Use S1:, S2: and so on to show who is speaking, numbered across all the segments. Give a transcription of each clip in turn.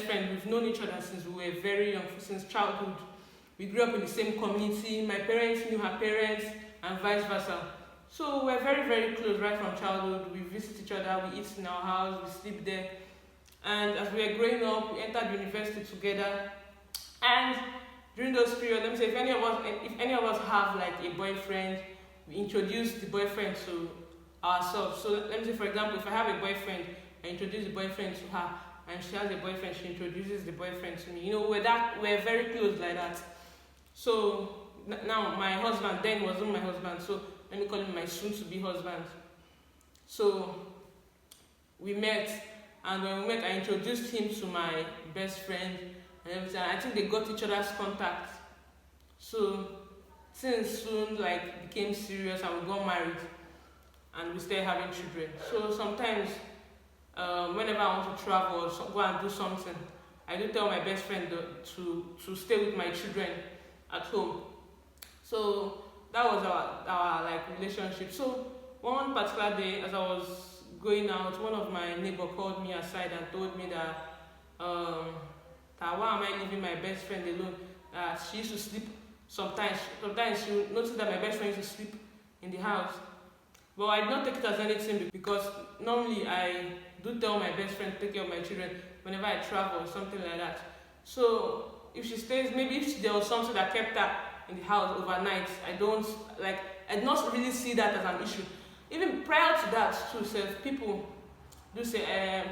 S1: best friend. We've known each other since we were very young, since childhood. We grew up in the same community. My parents knew her parents, and vice versa. So we're very, very close right from childhood. We visit each other, we eat in our house, we sleep there. And as we were growing up, we entered university together. And during those periods, let me say, if any of us have like a boyfriend, we introduce the boyfriend to ourselves. So let me say, for example, if I have a boyfriend, I introduce the boyfriend to her, and she has a boyfriend, she introduces the boyfriend to me. We're very close like that. So now my husband then wasn't my husband, so let me call him my soon-to-be husband. So we met, and when we met, I introduced him to my best friend and everything. I think they got each other's contact. So things soon became serious, and we got married, and we started having children. So sometimes, whenever I want to travel or go and do something, I do tell my best friend to stay with my children at home. So that was our relationship. So one particular day, as I was going out, one of my neighbor called me aside and told me that why am I leaving my best friend alone? She used to sleep sometimes. Sometimes she would notice that my best friend used to sleep in the house. But I did not take it as anything, because normally I do tell my best friend to take care of my children whenever I travel or something like that. So if she stays, maybe if there was something that kept her in the house overnight, I did not really see that as an issue. Even prior to that, too, people do say,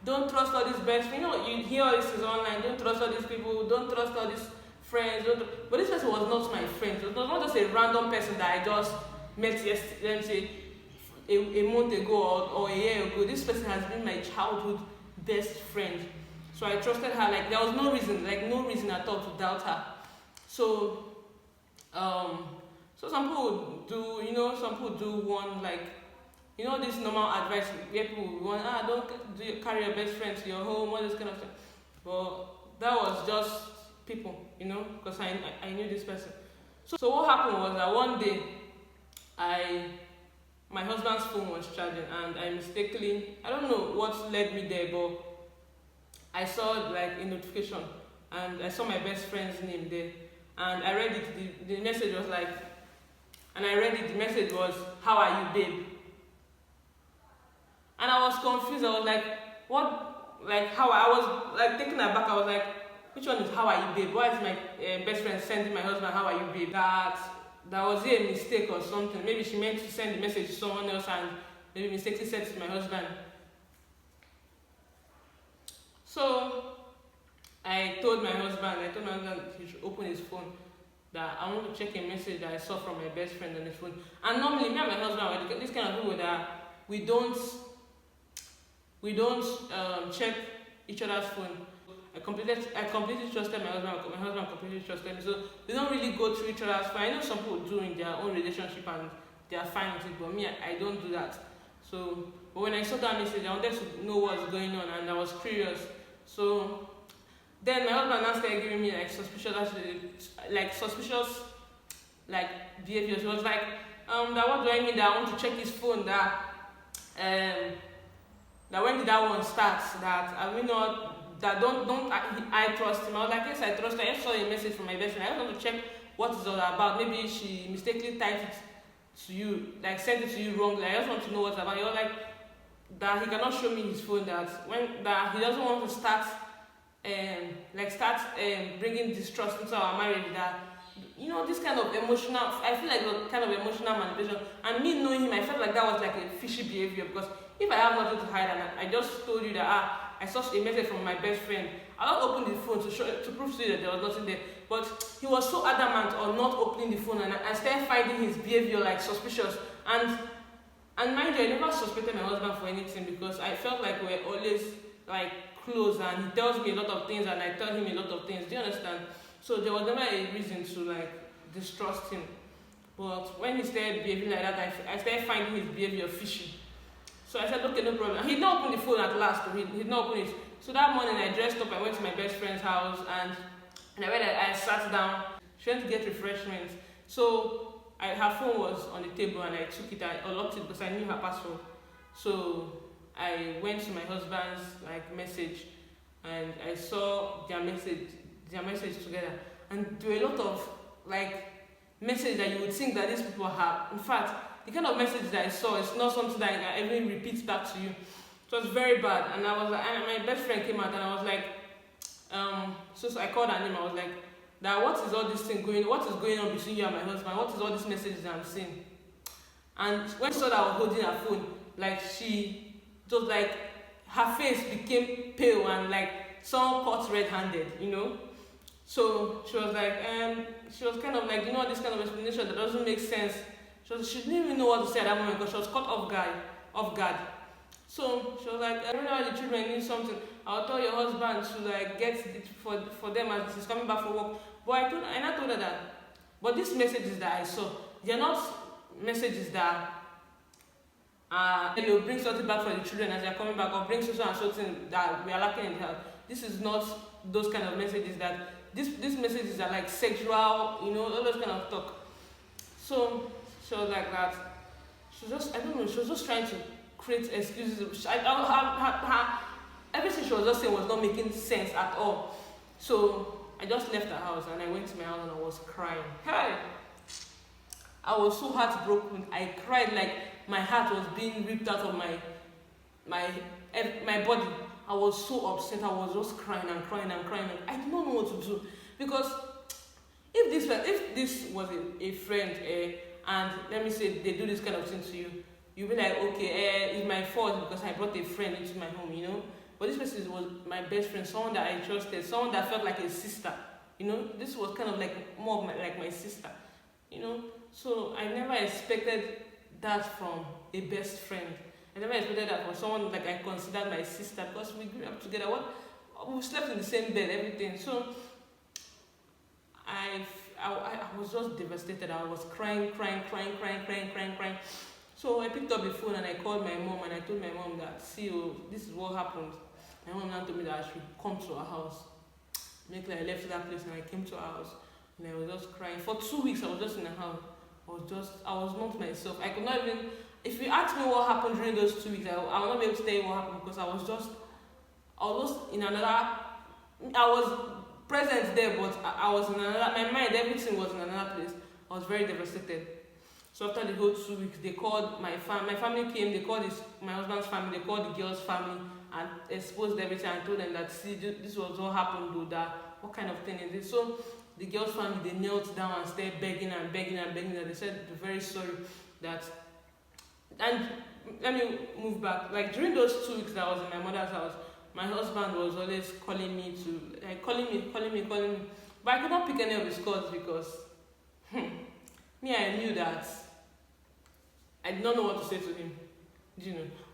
S1: don't trust all these best friends. You hear all this is online. Don't trust all these people. Don't trust all these friends. But this person was not my friend. It was not just a random person that I just met yesterday. Let me say a month ago or a year ago. This person has been my childhood best friend. So I trusted her. There was no reason at all to doubt her. So some people do, some people do want this normal advice where people want, don't carry your best friend to your home, all this kind of stuff. But that was just people, because I knew this person. So what happened was that one day, my husband's phone was charging, and I mistakenly, I don't know what led me there, but I saw a notification, and I saw my best friend's name there, and I read it. The message was the message was, "How are you, babe?" And I was confused. I was like, what? How? I was taken aback. I was like, which one is "How are you, babe"? Why is my best friend sending my husband "How are you, babe"? That was a mistake or something. Maybe she meant to send the message to someone else, and maybe mistakenly sent it to my husband. So I told my husband he should open his phone, that I want to check a message that I saw from my best friend on his phone. And normally, me and my husband were this kind of people that we don't check each other's phone. I completely trusted my husband. My husband completely trusted me. So we don't really go through each other's phone. I know some people do in their own relationship and they are fine with it, but me, I don't do that. So, but when I saw that message, I wanted to know what was going on, and I was curious. So then my husband now started giving me suspicious behavior. He was like, that what do I mean that I want to check his phone, that when did that one start, that don't I trust him. I was like, yes, I trust him. I just saw a message from my best friend. I just want to check what it's all about. Maybe she mistakenly typed it to you, sent it to you wrongly. I just want to know what's about. He was like, that he cannot show me his phone, that he doesn't want to start bringing distrust into our marriage, that this kind of emotional, I feel like a kind of emotional manipulation. And me knowing him, I felt like that was a fishy behavior, because if I have nothing to hide and I just told you that I saw a message from my best friend, I'll open the phone to prove to you that there was nothing there. But he was so adamant on not opening the phone, and I started finding his behavior suspicious. And mind you, I never suspected my husband for anything, because I felt like we were always close, and he tells me a lot of things and I tell him a lot of things. Do you understand? So there was never a reason to distrust him. But when he started behaving like that, I started finding his behavior fishy. So I said, okay, no problem. He did not open the phone at last. He did not open it. So that morning I dressed up, I went to my best friend's house, and I sat down, trying to get refreshments. So her phone was on the table, and I took it, I unlocked it because I knew her password. So I went to my husband's message, and I saw their message together, and there were a lot of like message that you would think that these people have. In fact, the kind of message that I saw is not something that I can even repeat back to you. It was very bad, and I was like, and my best friend came out, and I was like, so I called her name. I was like, that what is all this thing going? What is going on between you and my husband? What is all these messages that I'm seeing? And when she saw that I was holding her phone, like it was like her face became pale and like someone caught red-handed, you know. So she was like, she was kind of like, this kind of explanation that doesn't make sense. She didn't even know what to say at that moment because she was caught off guard. So she was like, whenever the children need something, I'll tell your husband to like get it for them as he's coming back from work. But I told her that. But these messages that I saw, they're not messages that bring something back for the children as they're coming back, or bring social and something that we are lacking in the house. This is not those kind of messages that these messages are like sexual, all those kind of talk. So she was like that. She was just, I don't know, she was just trying to create excuses. Everything she was just saying was not making sense at all. So I just left the house and I went to my house and I was crying. Hey! I was so heartbroken. I cried like my heart was being ripped out of my body. I was so upset. I was just crying and crying and crying. I did not know what to do, because if this was a friend, and let me say they do this kind of thing to you, you'll be like, okay, it's my fault because I brought a friend into my home, But this person was my best friend, someone that I trusted, someone that felt like a sister, This was kind of like more of like my sister, So I never expected that from a best friend. I never expected that from someone like I considered my sister, because we grew up together. We slept in the same bed, everything. So I was just devastated. I was crying. So I picked up the phone and I called my mom and I told my mom that, see, this is what happened. My mom now told me that I should come to her house. Like I left that place and I came to her house and I was just crying. For 2 weeks I was just in the house. I was not myself. I could not even, if you ask me what happened during those 2 weeks, I will not be able to tell you what happened, because I was just in another, I was present there, but I was in another, my mind, everything was in another place. I was very devastated. So after the whole 2 weeks, they called my family came, they called my husband's family, they called the girl's family and exposed everything and told them that, see, this was what happened, though, that, what kind of thing is this? So the girl's family, they knelt down and started begging and they said they're very sorry that, and let me move back, like during those 2 weeks that I was in my mother's house, my husband was always calling me, but I could not pick any of his calls because I knew that I did not know what to say to him.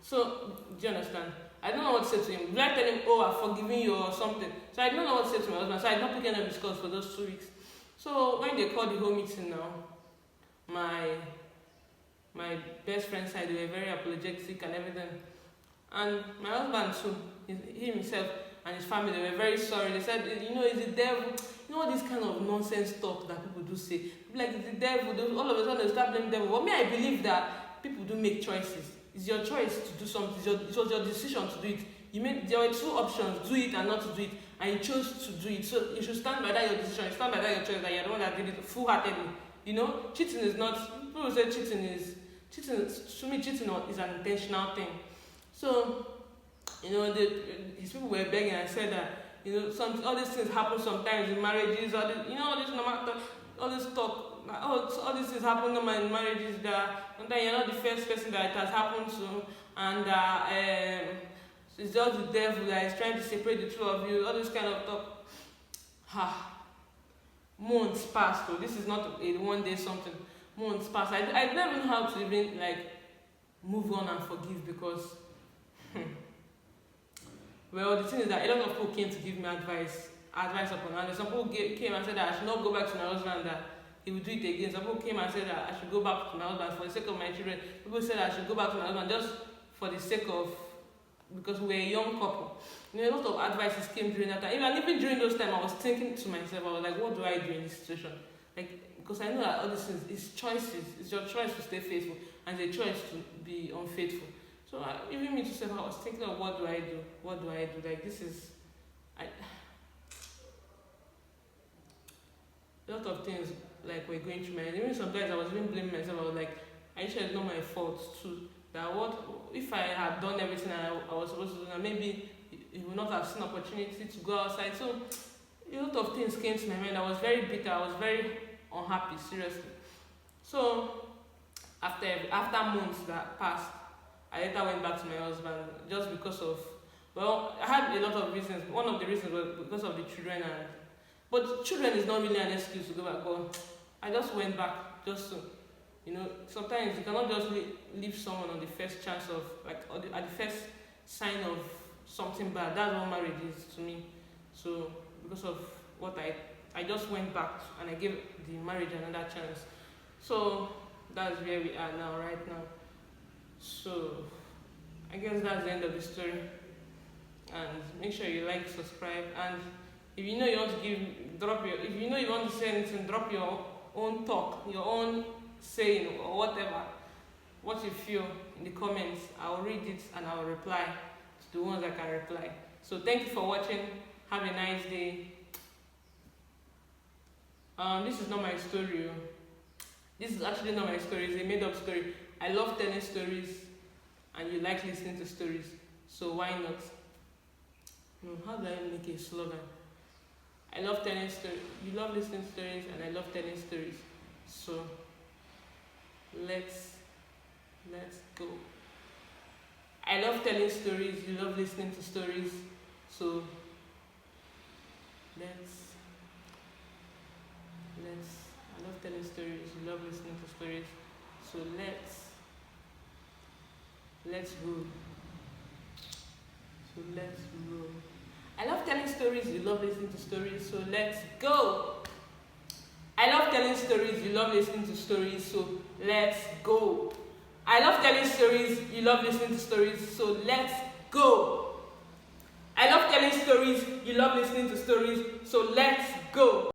S1: So do you understand? I don't know what to say to him. Did I tell him, I've forgiven you or something? So I don't know what to say to my husband. So I did not pick any of his calls for those 2 weeks. So when they called the whole meeting now, my best friend's side, they were very apologetic and everything. And my husband too, he himself and his family, they were very sorry. They said, it's the devil. All this kind of nonsense talk that people do say. Like, it's the devil. All of a sudden they start blaming the devil. But me, I believe that people do make choices. It's your choice to do something. It was your decision to do it. There were two options, do it and not to do it. And you chose to do it. So you should stand by that your decision. You stand by that your choice, that you're the one that did it full-heartedly. Cheating is not, people say cheating, to me, cheating is an intentional thing. So, his people were begging and said that, all these things happen sometimes in marriages, all this talk, all these things happen in marriages that sometimes you're not the first person that it has happened to, and it's just the devil that is trying to separate the two of you, all this kind of talk. Months passed, so this is not a one day something. Months passed. I don't even know how to even move on and forgive, because well, the thing is that a lot of people came to give me advice upon, and some people came and said that I should not go back to my husband, that he would do it again. Some people came and said that I should go back to my husband for the sake of my children. People said I should go back to my husband just for the sake of, because we're a young couple. A lot of advices came during that time. Even during those times, I was thinking to myself, I was like, what do I do in this situation? Because I know that all these things, it's choices. It's your choice to stay faithful, and it's a choice to be unfaithful. So even me to say, I was thinking of what do I do? This is lot of things like were going through my head. Even sometimes I was even blaming myself. I was like, are you sure it's not my fault too? That what if I had done everything I was supposed to do, and maybe you would not have seen opportunity to go outside. So a lot of things came to my mind. I was very bitter. I was very unhappy, seriously. So after months that passed, I later went back to my husband just because of, well, I had a lot of reasons. One of the reasons was because of the children, and but children is not really an excuse to go back. But I just went back just to, sometimes you cannot just leave someone on the first chance of, like, at the first sign of something bad. That's what marriage is to me. So because of what I just went back and I gave the marriage another chance. So that's where we are now, right now. So I guess that's the end of the story. And make sure you like, subscribe, and if you know you want to if you know you want to say anything, drop your own talk, your own saying, or whatever, what you feel in the comments. I'll read it and I'll reply to the ones I can reply. So thank you for watching. Have a nice day. This is not my story. This is actually not my story. It's a made-up story. I love telling stories, and you like listening to stories. So why not? How do I make a slogan? I love telling stories. You love listening to stories, and I love telling stories. So let's go. I love telling stories. You love listening to stories. So let's. I love telling stories. You love listening to stories. So let's go. So let's roll. I love telling stories. You love listening to stories. So let's go. I love telling stories. You love listening to stories. So let's go. I love telling stories. You love listening to stories. So let's go. I love telling stories. You love listening to stories. So let's go.